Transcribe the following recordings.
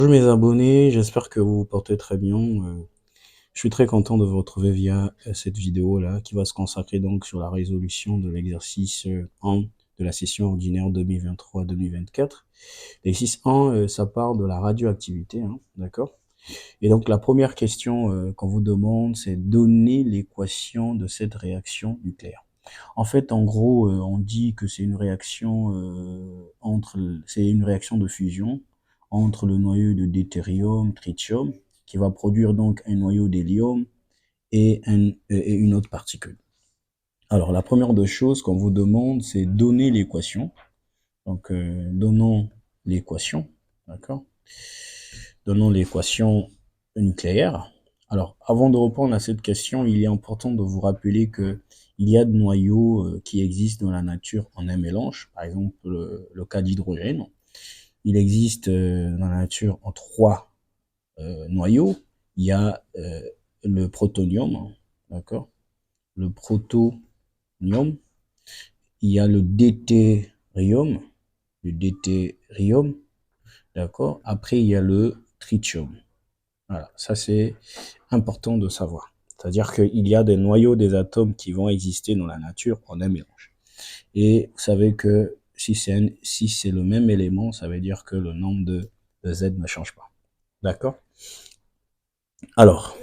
Bonjour mes abonnés, j'espère que vous vous portez très bien. Je suis très content de vous retrouver via cette vidéo là qui va se consacrer donc sur la résolution de l'exercice 1 de la session ordinaire 2023-2024. L'exercice 1, ça part de la radioactivité, hein, d'accord? Et donc la première question qu'on vous demande, c'est donner l'équation de cette réaction nucléaire. En fait, en gros, on dit que c'est une réaction c'est une réaction de fusion entre le noyau de deutérium, tritium, qui va produire donc un noyau d'hélium et une autre particule. Alors, la première des choses qu'on vous demande, c'est donner l'équation. Donc, donnons l'équation, d'accord? Donnons l'équation nucléaire. Alors, avant de répondre à cette question, il est important de vous rappeler que il y a de noyaux qui existent dans la nature en un mélange. Par exemple, le cas d'hydrogène. Il existe dans la nature en trois noyaux. Il y a le protonium, d'accord? Le protonium. Il y a le deutérium, d'accord? Après, il y a le tritium. Voilà, ça c'est important de savoir. C'est-à-dire qu'il y a des noyaux des atomes qui vont exister dans la nature en un mélange. Et vous savez que si c'est le même élément, ça veut dire que le nombre de Z ne change pas. D'accord? Alors,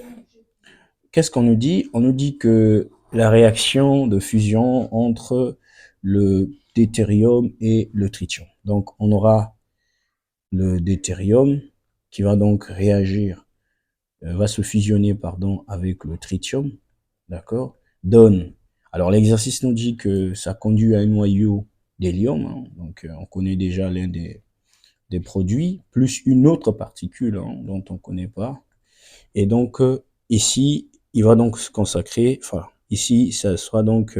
qu'est-ce qu'on nous dit? On nous dit que la réaction de fusion entre le deutérium et le tritium. Donc, on aura le deutérium qui va donc réagir, va se fusionner, pardon, avec le tritium, d'accord? Donne. Alors, l'exercice nous dit que ça conduit à un noyau d'hélium, hein, donc on connaît déjà l'un des produits, plus une autre particule hein, dont on ne connaît pas. Et donc, ici, il va donc se consacrer, enfin, ici, ça sera donc,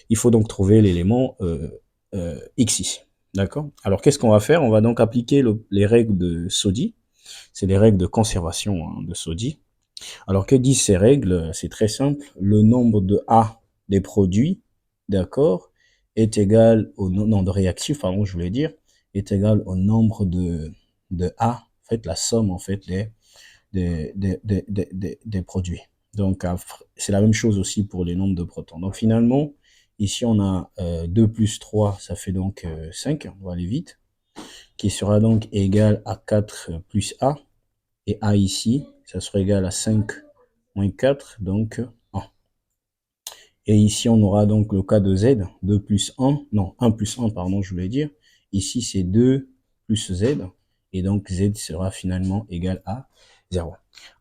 il faut donc trouver l'élément X ici. D'accord? Alors, qu'est-ce qu'on va faire? On va donc appliquer les règles de Soddy. C'est les règles de conservation hein, de Soddy. Alors, que disent ces règles? C'est très simple. Le nombre de A des produits, d'accord, est égal au nombre de réactifs, pardon, je voulais dire, est égal au nombre de A, en fait, la somme, en fait, des produits. Donc, c'est la même chose aussi pour les nombres de protons. Donc, finalement, ici, on a 2 plus 3, ça fait donc 5, on va aller vite, qui sera donc égal à 4 plus A. Et A ici, ça sera égal à 5 moins 4, donc 1. Et ici, on aura donc le cas de Z, 2 plus 1, non, 1 plus 1, pardon, je voulais dire. Ici, c'est 2 plus Z, et donc Z sera finalement égal à 0.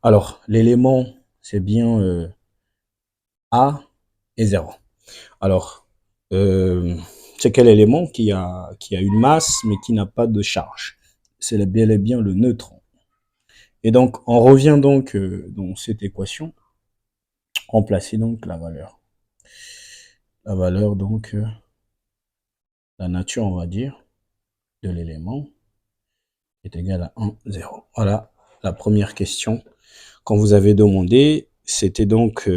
Alors, l'élément, c'est bien A et 0. Alors, c'est quel élément qui a une masse, mais qui n'a pas de charge? C'est bel et bien le neutron. Et donc, on revient donc dans cette équation, remplacer donc la valeur. La valeur, donc, la nature, on va dire, de l'élément est égale à 1, 0. Voilà la première question qu'on vous avait demandé. C'était donc,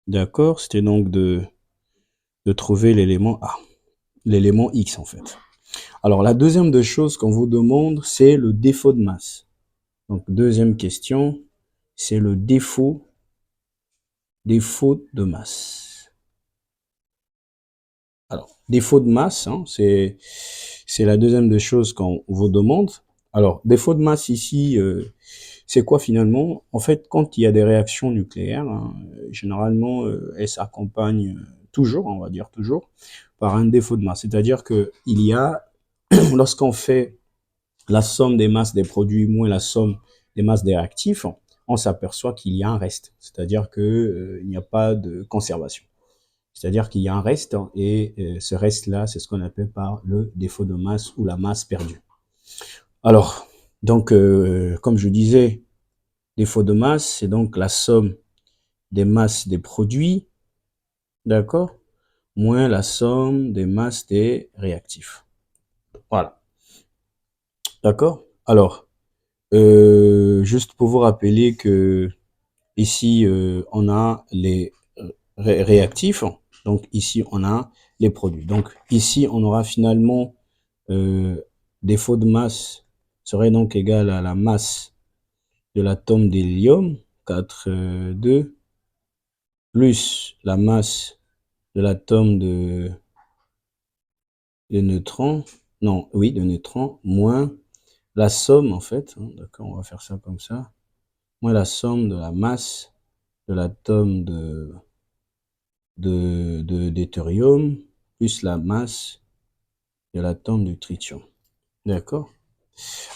d'accord, c'était donc de trouver l'élément A, l'élément X en fait. Alors la deuxième des choses qu'on vous demande, c'est le défaut de masse. Donc deuxième question, c'est le défaut de masse. Alors, défaut de masse, hein, c'est la deuxième des choses qu'on vous demande. Alors, défaut de masse ici, c'est quoi finalement? En fait, quand il y a des réactions nucléaires, hein, généralement, elles s'accompagnent toujours, on va dire toujours, par un défaut de masse. C'est-à-dire que il y a, lorsqu'on fait la somme des masses des produits moins la somme des masses des réactifs, on s'aperçoit qu'il y a un reste. C'est-à-dire que il n'y a pas de conservation. C'est-à-dire qu'il y a un reste et ce reste-là, c'est ce qu'on appelle par le défaut de masse ou la masse perdue. Alors, donc, comme je disais, défaut de masse, c'est donc la somme des masses des produits, d'accord, moins la somme des masses des réactifs. Voilà. D'accord? Alors, juste pour vous rappeler que ici, on a les réactifs. Donc, ici, on a les produits. Donc, ici, on aura finalement défaut de masse serait donc égal à la masse de l'atome d'hélium, 4,2, plus la masse de l'atome de neutrons, non, oui, de neutrons, moins la somme, en fait, hein, d'accord, on va faire ça comme ça, moins la somme de la masse de l'atome deutérium, plus la masse de l'atome du tritium. D'accord?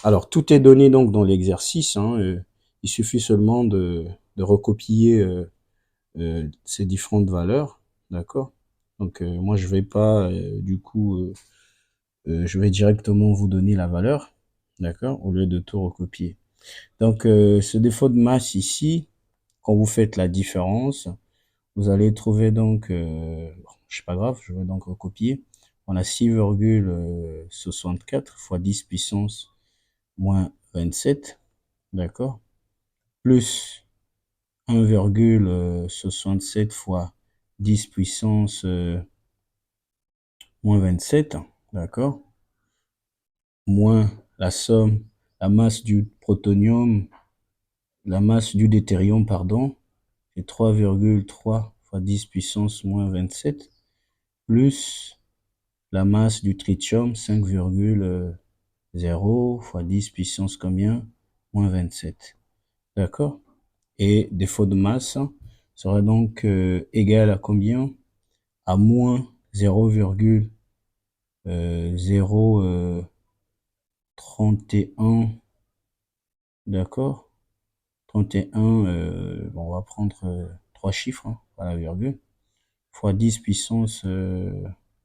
Alors, tout est donné donc dans l'exercice, hein, il suffit seulement de recopier ces différentes valeurs, d'accord? Donc, moi, je vais pas, du coup, je vais directement vous donner la valeur, d'accord, au lieu de tout recopier. Donc, ce défaut de masse ici, quand vous faites la différence, vous allez trouver donc, bon, c'est pas grave, je vais donc recopier. On a 6,64 fois 10 puissance moins 27, d'accord, plus 1,67 fois 10 puissance moins 27, d'accord, moins la somme, la masse du protonium, la masse du deutérium, pardon, c'est 3,3 fois 10 puissance moins 27, plus la masse du tritium, 5,0 fois 10 puissance combien? Moins 27. D'accord? Et défaut de masse serait donc égal à combien? À moins 0,031, d'accord? 31, bon, on va prendre 3 chiffres, hein, pas la virgule, fois 10 puissance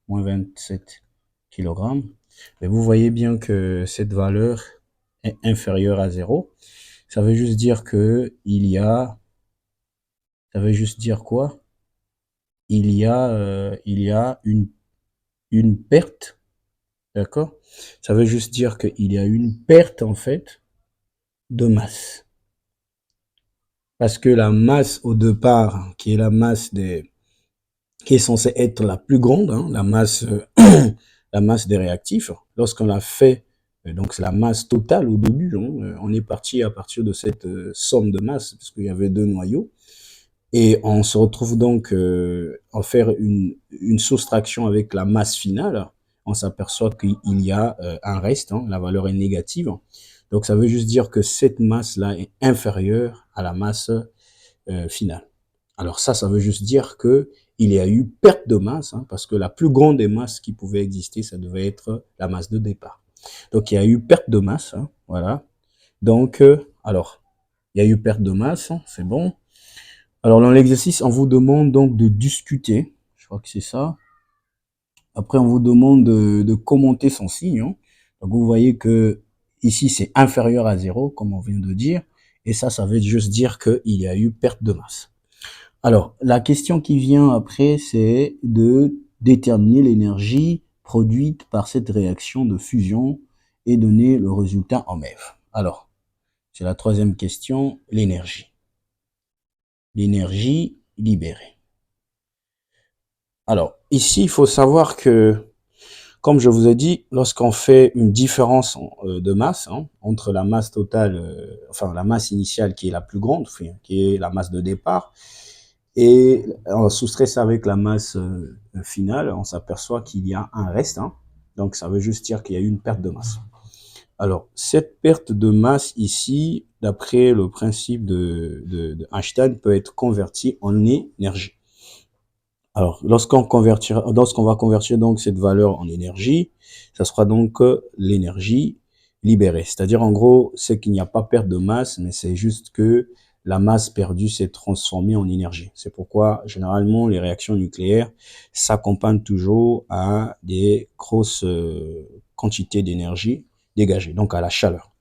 moins 27 kg. Mais vous voyez bien que cette valeur est inférieure à 0. Ça veut juste dire que ça veut juste dire quoi? Il y a une perte, d'accord? Ça veut juste dire qu'il y a une perte, en fait, de masse. Parce que la masse au départ, qui est la masse qui est censée être la plus grande, hein, la masse des réactifs, lorsqu'on l'a fait, donc c'est la masse totale au début, hein, on est parti à partir de cette somme de masse, parce qu'il y avait deux noyaux, et on se retrouve donc à faire une soustraction avec la masse finale, on s'aperçoit qu'il y a un reste, hein, la valeur est négative, donc ça veut juste dire que cette masse-là est inférieure à la masse finale. Alors ça veut juste dire que il y a eu perte de masse, hein, parce que la plus grande des masses qui pouvait exister, ça devait être la masse de départ. Donc il y a eu perte de masse, hein, voilà. Donc, alors, il y a eu perte de masse, hein, c'est bon. Alors dans l'exercice, on vous demande donc de discuter, je crois que c'est ça. Après, on vous demande de commenter son signe, hein. Donc vous voyez que ici c'est inférieur à 0, comme on vient de dire, et ça veut juste dire qu'il y a eu perte de masse. Alors, la question qui vient après, c'est de déterminer l'énergie produite par cette réaction de fusion et donner le résultat en MeV. Alors, c'est la troisième question, l'énergie. L'énergie libérée. Alors, ici, il faut savoir que, comme je vous ai dit, lorsqu'on fait une différence de masse, hein, entre la masse totale, enfin la masse initiale qui est la plus grande, qui est la masse de départ, et on soustrait ça avec la masse finale, on s'aperçoit qu'il y a un reste, hein, donc ça veut juste dire qu'il y a eu une perte de masse. Alors, cette perte de masse ici, d'après le principe de Einstein, peut être convertie en énergie. Alors, lorsqu'on va convertir donc cette valeur en énergie, ça sera donc l'énergie libérée. C'est-à-dire, en gros, c'est qu'il n'y a pas perte de masse, mais c'est juste que la masse perdue s'est transformée en énergie. C'est pourquoi, généralement, les réactions nucléaires s'accompagnent toujours à des grosses quantités d'énergie dégagée, donc à la chaleur.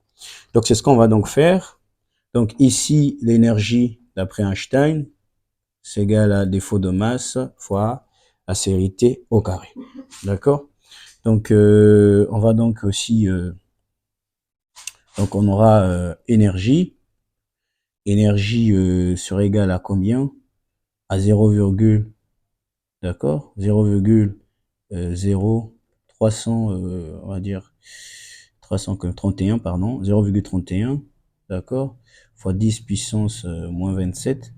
Donc, c'est ce qu'on va donc faire. Donc, ici, l'énergie, d'après Einstein, c'est égal à défaut de masse fois la série T au carré. D'accord? Donc, on va donc aussi, donc on aura énergie. Énergie sera égale à combien? À 0, d'accord? 0,0300, on va dire 31, pardon, 0,31, d'accord, fois 10 puissance moins 27,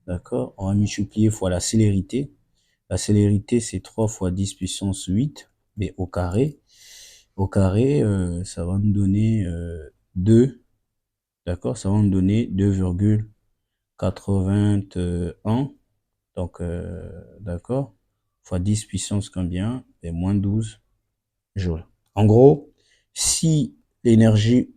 d'accord. On va multiplier fois la célérité. La célérité, c'est 3 fois 10 puissance 8, mais au carré. Au carré, ça va nous donner 2, d'accord, ça va nous donner 2,81, donc, d'accord, fois 10 puissance combien? Et moins 12 joules. En gros, si l'énergie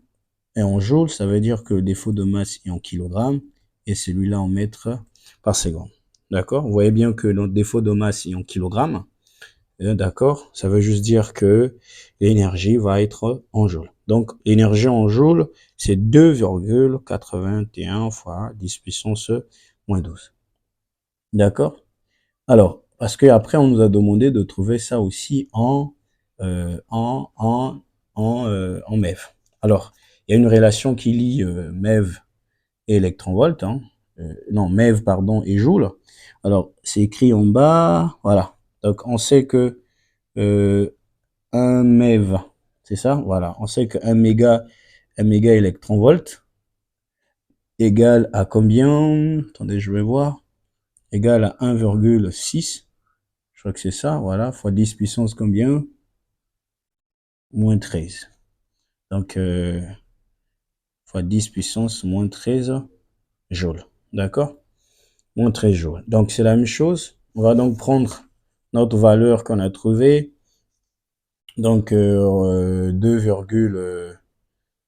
est en joules, ça veut dire que le défaut de masse est en kilogrammes et celui-là en mètres par seconde. D'accord? Vous voyez bien que notre défaut de masse est en kilogrammes. D'accord? Ça veut juste dire que l'énergie va être en joules. Donc, l'énergie en joules, c'est 2,81 fois 10 puissance moins 12. D'accord? Alors, parce que après on nous a demandé de trouver ça aussi en MeV. Alors, il y a une relation qui lie MeV et électronvolt, hein. Non, MeV, pardon, et joule. Alors, c'est écrit en bas, voilà. Donc, on sait que 1 MeV, c'est ça? Voilà. On sait que 1 méga électronvolt égale à combien? Attendez, je vais voir. Égale à 1,6. Je crois que c'est ça, voilà, fois 10 puissance combien? Moins 13. Donc, fois 10 puissance moins 13 joules. D'accord? Moins 13 joules. Donc, c'est la même chose. On va donc prendre notre valeur qu'on a trouvée. Donc, 2,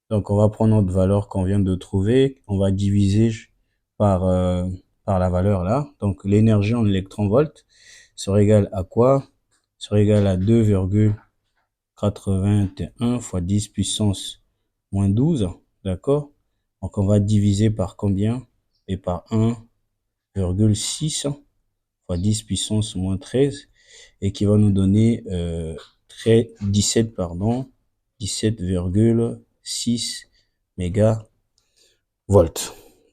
donc, on va prendre notre valeur qu'on vient de trouver. On va diviser par, par la valeur là. Donc, l'énergie en électronvolts sera égale à quoi? Sera égale à 2,81 fois 10 puissance moins 12, d'accord? Donc, on va diviser par combien? Et par 1,6 fois 10 puissance moins 13, et qui va nous donner 17, pardon, 17,6 mégavolts.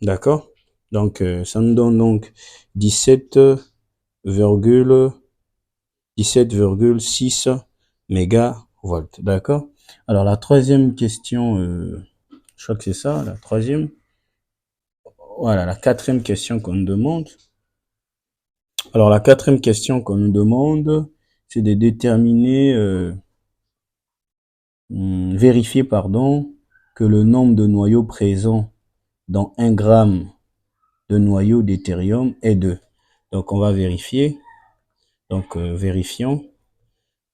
D'accord? Donc, ça nous donne donc 17,6 mégavolts. D'accord? Alors, la troisième question, je crois que c'est ça, la troisième. Voilà, la quatrième question qu'on nous demande. Alors, la quatrième question qu'on nous demande, c'est de déterminer, vérifier, pardon, que le nombre de noyaux présents dans 1 gramme de noyau d'éthérium est 2. Donc, on va vérifier. Donc, vérifions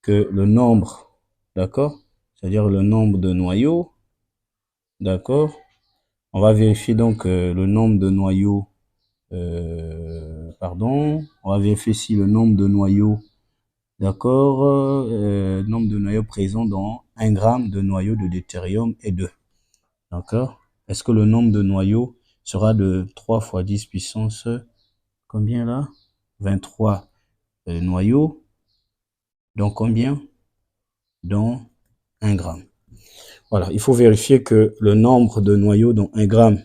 que le nombre, d'accord, c'est-à-dire le nombre de noyaux, d'accord, on va vérifier donc le nombre de noyaux, pardon, on va vérifier si le nombre de noyaux, d'accord, nombre de noyaux présents dans 1 gramme de noyau de deutérium est 2, d'accord. Est-ce que le nombre de noyaux sera de 3 fois 10 puissance, combien là? 23 noyaux, donc combien? Dans 1 gramme. Voilà, il faut vérifier que le nombre de noyaux dans 1 gramme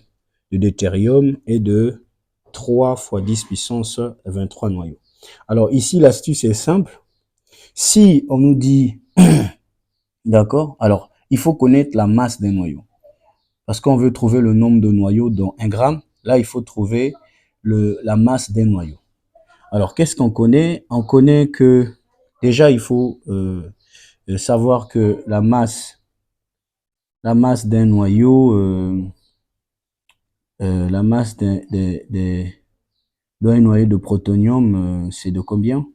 de deutérium est de 3 fois 10 puissance 23 noyaux. Alors ici, l'astuce est simple. Si on nous dit, d'accord, alors il faut connaître la masse d'un noyau. Parce qu'on veut trouver le nombre de noyaux dans 1 gramme, là il faut trouver la masse d'un noyau. Alors qu'est-ce qu'on connaît? On connaît que déjà il faut savoir que la masse d'un noyau, la masse d'un noyau de protonium, c'est de combien?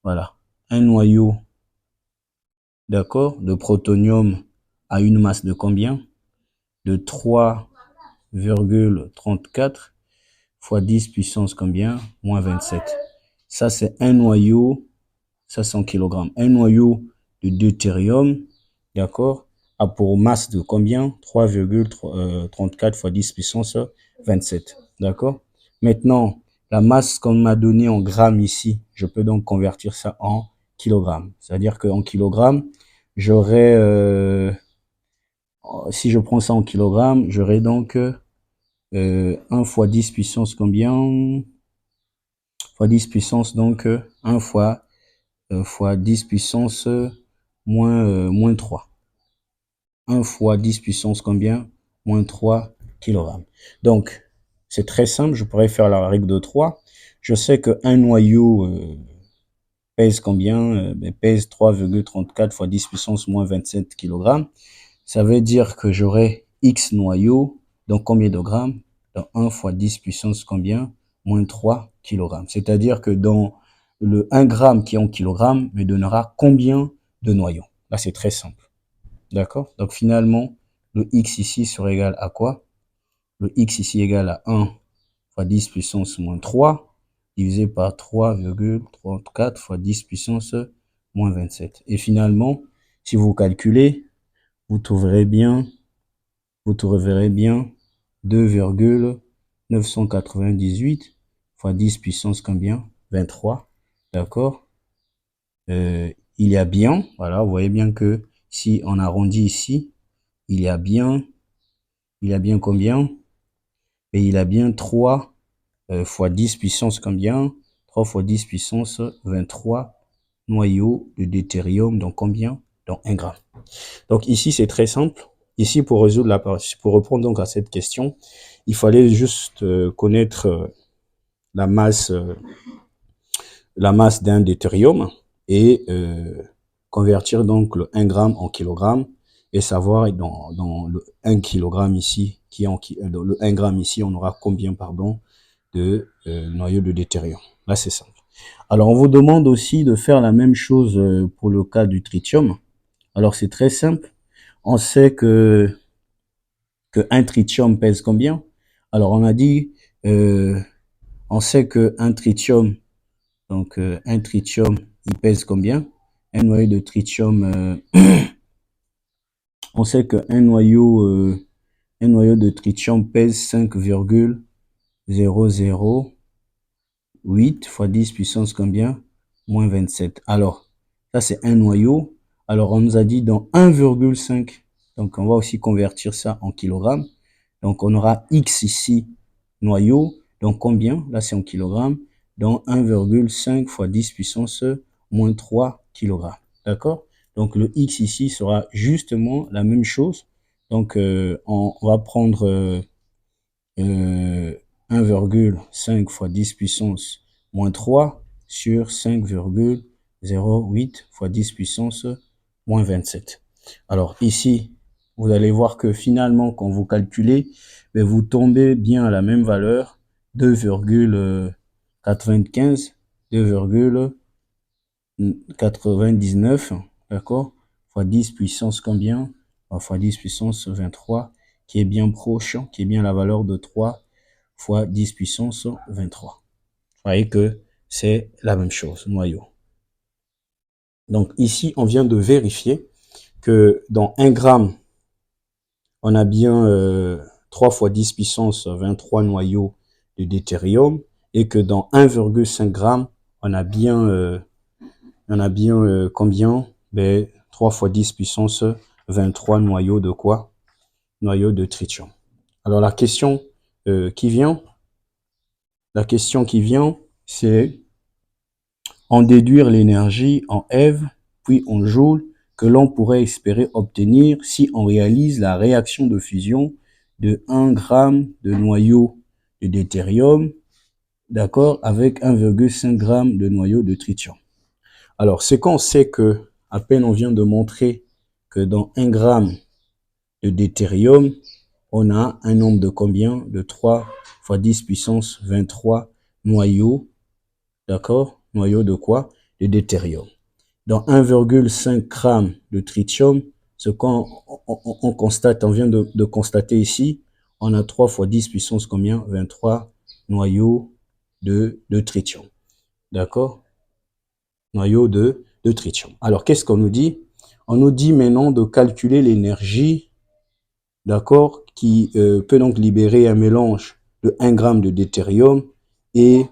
Voilà. Un noyau, d'accord, de protonium a une masse de combien? De 3,34 fois 10 puissance combien? Moins 27. Ça, c'est un noyau, ça c'est en kilogrammes. Un noyau de deutérium, d'accord, a pour masse de combien? 3,34 fois 10 puissance 27. D'accord? Maintenant, la masse qu'on m'a donnée en grammes ici, je peux donc convertir ça en kilogrammes. C'est-à-dire qu'en kilogrammes, j'aurai, si je prends ça en kilogrammes, j'aurai donc 1 fois 10 puissance combien? Fois 10 puissance, donc 1 fois 10 puissance moins 3. 1 fois 10 puissance combien? Moins 3 kg. Donc, c'est très simple, je pourrais faire la règle de 3. Je sais qu'un noyau pèse combien? Pèse 3,34 fois 10 puissance moins 27 kg. Ça veut dire que j'aurai X noyaux, donc combien de grammes? Dans 1 fois 10 puissance combien? Moins 3 kg. C'est-à-dire que dans le 1 gramme qui est en kilogramme me donnera combien de noyaux? Là, c'est très simple. D'accord? Donc finalement, le X ici sera égal à quoi? Le X ici égal à 1 fois 10 puissance moins 3 divisé par 3,34 fois 10 puissance moins 27. Et finalement, si vous calculez, vous trouverez bien 2,998 fois 10 puissance combien? 23. D'accord? Il y a bien, voilà, vous voyez bien que si on arrondit ici, il y a bien combien? Et il a bien 3 fois 10 puissance combien? 3 fois 10 puissance 23 noyaux de deutérium, donc combien? Dans 1 gramme. Donc ici, c'est très simple. Ici, pour résoudre pour répondre donc à cette question, il fallait juste connaître la masse d'un deutérium et convertir donc le 1 gramme en kilogramme et savoir dans le 1 kilogramme ici, le 1 gramme ici, on aura combien, pardon, de noyaux de deutérium. Là, c'est simple. Alors, on vous demande aussi de faire la même chose pour le cas du tritium. Alors, c'est très simple. On sait que un tritium pèse combien? Alors, on a dit, on sait que un tritium, donc un tritium, il pèse combien? Un noyau de tritium, on sait qu'un noyau de tritium pèse 5,008 fois 10 puissance combien? Moins 27. Alors, ça c'est un noyau. Alors, on nous a dit dans 1,5. Donc, on va aussi convertir ça en kilogrammes. Donc, on aura X ici, noyau. Donc, combien? Là, c'est en kilogrammes. Donc, 1,5 fois 10 puissance moins 3 kilogrammes. D'accord? Donc, le X ici sera justement la même chose. Donc, on va prendre 1,5 fois 10 puissance moins 3 sur 5,08 fois 10 puissance moins 27. Alors ici, vous allez voir que finalement, quand vous calculez, vous tombez bien à la même valeur, 2,95, 2,99, d'accord, fois 10 puissance combien? Fois 10 puissance 23, qui est bien proche, qui est bien la valeur de 3 fois 10 puissance 23. Vous voyez que c'est la même chose, noyau. Donc ici, on vient de vérifier que dans 1 gramme, on a bien 3 fois 10 puissance 23 noyaux de deutérium et que dans 1,5 gramme, on a bien combien? 3 fois 10 puissance 23 noyaux de quoi? Noyaux de tritium. Alors la question qui vient, c'est en déduire l'énergie en EV, puis en joule, que l'on pourrait espérer obtenir si on réalise la réaction de fusion de 1 gramme de noyau de deutérium, d'accord, avec 1,5 g de noyau de tritium. Alors, c'est qu'on sait que, à peine on vient de montrer que dans 1 gramme de deutérium, on a un nombre de combien? De 3 fois 10 puissance 23 noyaux, d'accord? Noyaux de quoi? De deutérium. Dans 1,5 g de tritium, ce qu'on constate, on vient de constater ici, on a 3 fois 10 puissance combien? 23 noyaux de tritium. D'accord? Noyaux de tritium. Alors, qu'est-ce qu'on nous dit? On nous dit maintenant de calculer l'énergie, d'accord, qui peut donc libérer un mélange de 1 g de deutérium et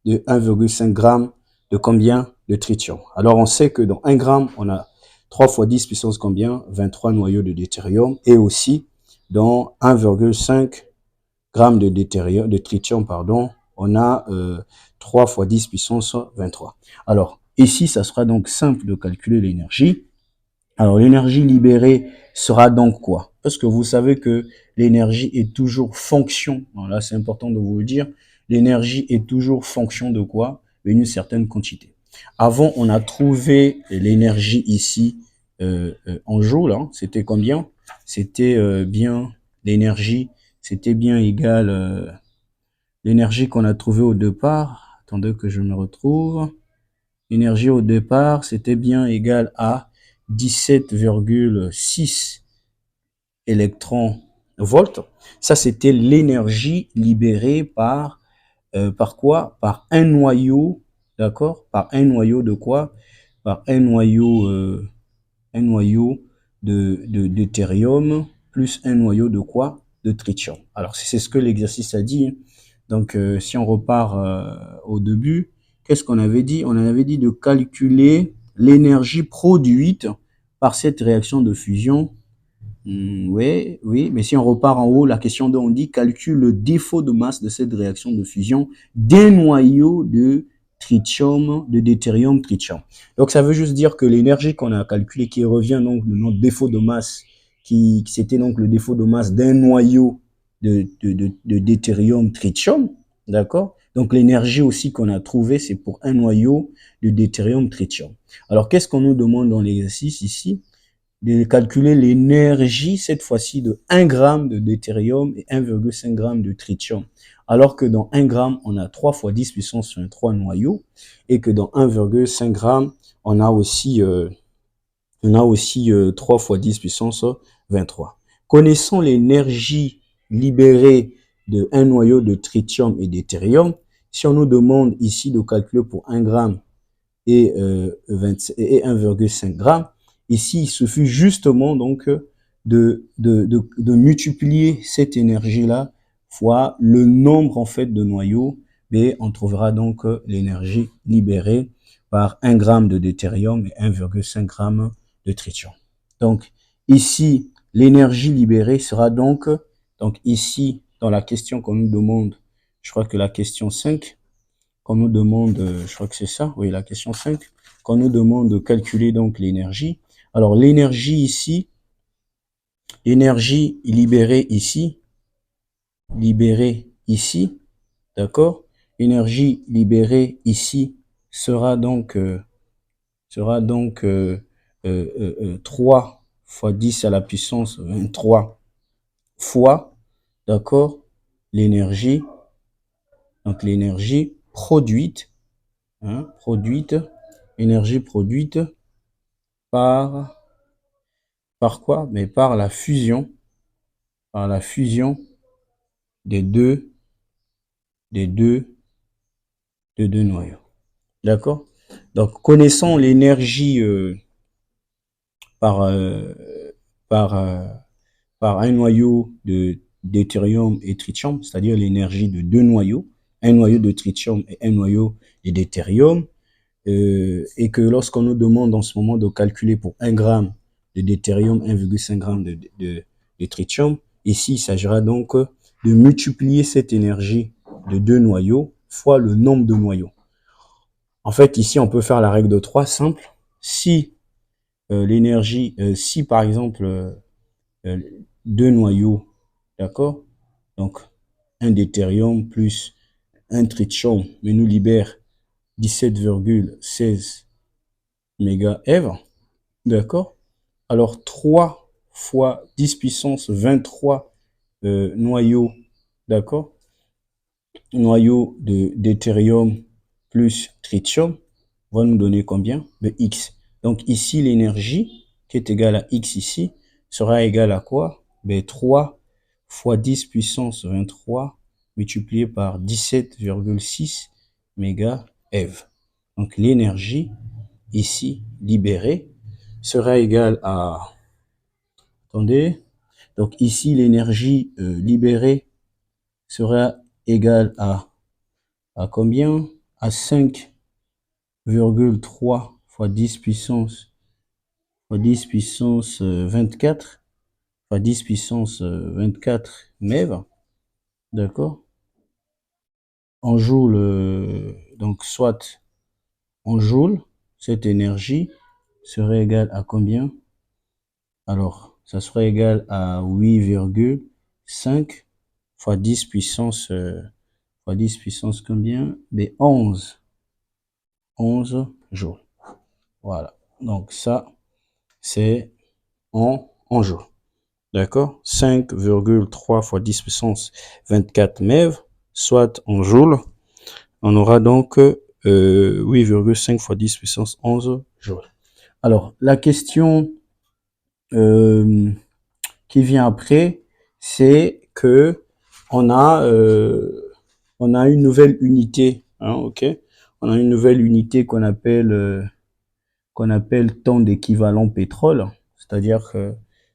de 1,5 g de combien? De tritium. Alors, on sait que dans 1 gramme, on a 3 fois 10 puissance combien? 23 noyaux de deutérium et aussi dans 1,5 g de tritium, pardon, on a 3 fois 10 puissance 23. Alors, ici, ça sera donc simple de calculer l'énergie. Alors, l'énergie libérée sera donc quoi? Parce que vous savez que l'énergie est toujours fonction. Là, c'est important de vous le dire. L'énergie est toujours fonction de quoi? Une certaine quantité. Avant, on a trouvé l'énergie ici en joules. Hein. C'était combien? C'était bien l'énergie. C'était bien égal l'énergie qu'on a trouvée au départ. Attendez que je me retrouve. L'énergie au départ, c'était bien égal à 17,6 électron-volts. Ça, c'était l'énergie libérée par quoi? Par un noyau, d'accord? Par un noyau de quoi? Par un noyau deutérium plus un noyau de quoi? De tritium. Alors, c'est ce que l'exercice a dit. Hein. Donc, si on repart au début, qu'est-ce qu'on avait dit? On avait dit de calculer l'énergie produite par cette réaction de fusion. Oui, oui, mais si on repart en haut, la question dont on dit calcule le défaut de masse de cette réaction de fusion d'un noyau de tritium, de deutérium tritium. Donc ça veut juste dire que l'énergie qu'on a calculée, qui revient donc de notre défaut de masse, qui c'était donc le défaut de masse d'un noyau de deutérium tritium, d'accord? Donc l'énergie aussi qu'on a trouvée, c'est pour un noyau de deutérium tritium. Alors qu'est-ce qu'on nous demande dans l'exercice ici? De calculer l'énergie, cette fois-ci, de 1 gramme de deutérium et 1,5 g de tritium. Alors que dans 1 gramme, on a 3 fois 10 puissance 23 noyaux et que dans 1,5 g, on a aussi, 3 fois 10 puissance 23. Connaissant l'énergie libérée de un noyau de tritium et deutérium, si on nous demande ici de calculer pour 1 gramme et 1,5 g. Ici, il suffit justement donc de multiplier cette énergie-là fois le nombre en fait de noyaux et on trouvera donc l'énergie libérée par 1 g de deutérium et 1,5 g de tritium. Donc ici, l'énergie libérée sera donc ici dans la question qu'on nous demande, je crois que la question 5, qu'on nous demande, je crois que c'est ça, oui, la question 5, qu'on nous demande de calculer donc l'énergie. Alors l'énergie ici, l'énergie libérée ici, d'accord? L'énergie libérée ici sera donc 3 fois 10 à la puissance 23 fois, d'accord? L'énergie, donc l'énergie produite, hein, énergie produite par quoi? Mais par la fusion des deux, des deux, des deux noyaux. D'accord? Donc, connaissons l'énergie par, par, euh, par un noyau de deutérium et tritium, c'est-à-dire l'énergie de deux noyaux, un noyau de tritium et un noyau de deutérium, et que lorsqu'on nous demande en ce moment de calculer pour 1 gramme de deutérium, 1,5 g de tritium, ici il s'agira donc de multiplier cette énergie de deux noyaux fois le nombre de noyaux. En fait, ici, on peut faire la règle de 3 simple. Si l'énergie, si par exemple euh, deux noyaux, d'accord, donc un deutérium plus un tritium, mais nous libère 17,16 mégaèvres, d'accord? Alors 3 fois 10 puissance 23 noyaux, d'accord? Noyau de deutérium plus tritium va nous donner combien? De X. Donc ici, l'énergie qui est égale à X ici sera égale à quoi? 3 fois 10 puissance 23 multiplié par 17,6 mégaev. Donc l'énergie ici libérée sera égale à... Attendez. Donc ici, l'énergie libérée sera égale à combien? À 5,3 fois 10 puissance 24 fois 10 puissance 24 MeV, d'accord? En joule, donc soit en joule, cette énergie serait égale à combien? Alors, ça sera égal à 8,5 fois 10 puissance, fois 10 puissance combien? Mais 11 joules. Voilà. Donc, ça, c'est en joules. D'accord? 5,3 fois 10 puissance 24 MeV, soit en joules. On aura donc 8,5 fois 10 puissance 11 joules. Alors, la question qui vient après, c'est que on a une nouvelle unité, hein, ok? On a une nouvelle unité qu'on appelle temps d'équivalent pétrole, c'est-à-dire que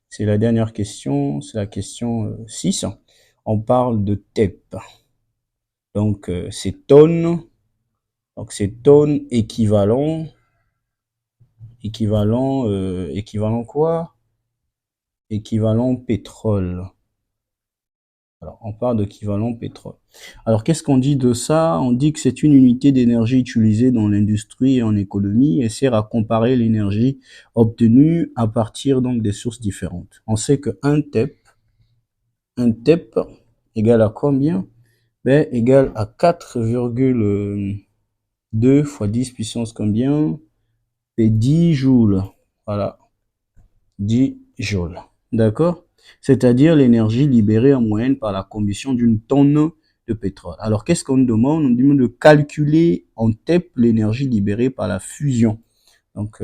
c'est la dernière question, c'est la question 6. On parle de TEP. Donc c'est tonnes, donc c'est tonnes équivalent quoi? Équivalent pétrole. Alors, on parle d'équivalent pétrole. Alors, qu'est-ce qu'on dit de ça? On dit que c'est une unité d'énergie utilisée dans l'industrie et en économie et sert à comparer l'énergie obtenue à partir donc des sources différentes. On sait que un TEP égale à combien? Ben, égale à 4,2 fois 10 puissance combien? Et 10 joules. Voilà. 10 joules. D'accord? C'est-à-dire l'énergie libérée en moyenne par la combustion d'une tonne de pétrole. Alors, qu'est-ce qu'on nous demande? On nous demande de calculer en TEP l'énergie libérée par la fusion. Donc,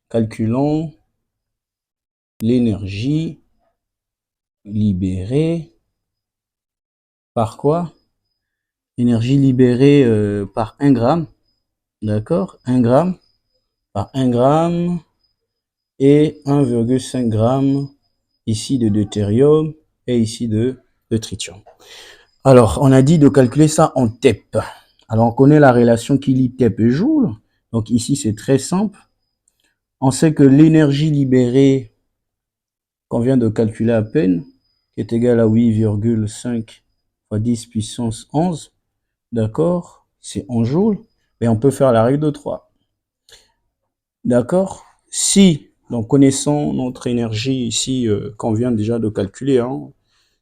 calculons l'énergie libérée par quoi? Énergie libérée par 1 gramme. D'accord? 1 gramme par 1 gramme et 1,5 gramme ici de deutérium et ici de tritium. Alors, on a dit de calculer ça en TEP. Alors, on connaît la relation qui lie TEP et joule. Donc, ici, c'est très simple. On sait que l'énergie libérée qu'on vient de calculer à peine, qui est égale à 8,5 fois 10 puissance 11, d'accord? C'est en joules. Et on peut faire la règle de 3. D'accord? Si, donc connaissant notre énergie ici, qu'on vient déjà de calculer, hein,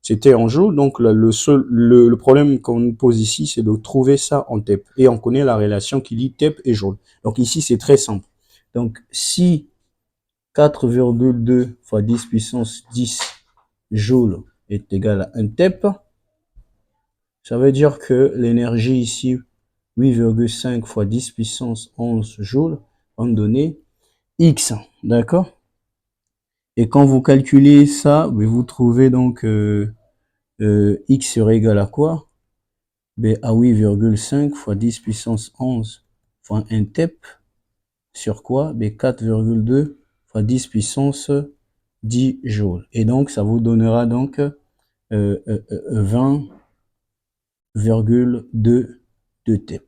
c'était en joules, donc le problème qu'on nous pose ici, c'est de trouver ça en TEP. Et on connaît la relation qui lie TEP et joule. Donc ici, c'est très simple. Donc si 4,2 fois 10 puissance 10 joules est égal à 1 TEP, ça veut dire que l'énergie ici, 8,5 fois 10 puissance 11 joules, va me donner X, d'accord? Et quand vous calculez ça, vous trouvez donc X serait égal à quoi? Ben, à 8,5 fois 10 puissance 11 fois 1 TEP sur quoi? Ben, 4,2 fois 10 puissance 10 joules. Et donc, ça vous donnera donc 20,2 de TEP.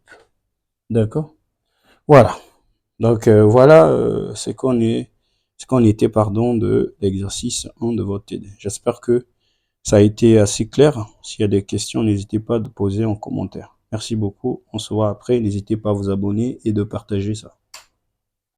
D'accord? Voilà. Donc, voilà ce qu'on était, pardon, de l'exercice 1 de votre TD. J'espère que ça a été assez clair. S'il y a des questions, n'hésitez pas à poser en commentaire. Merci beaucoup. On se voit après. N'hésitez pas à vous abonner et de partager ça.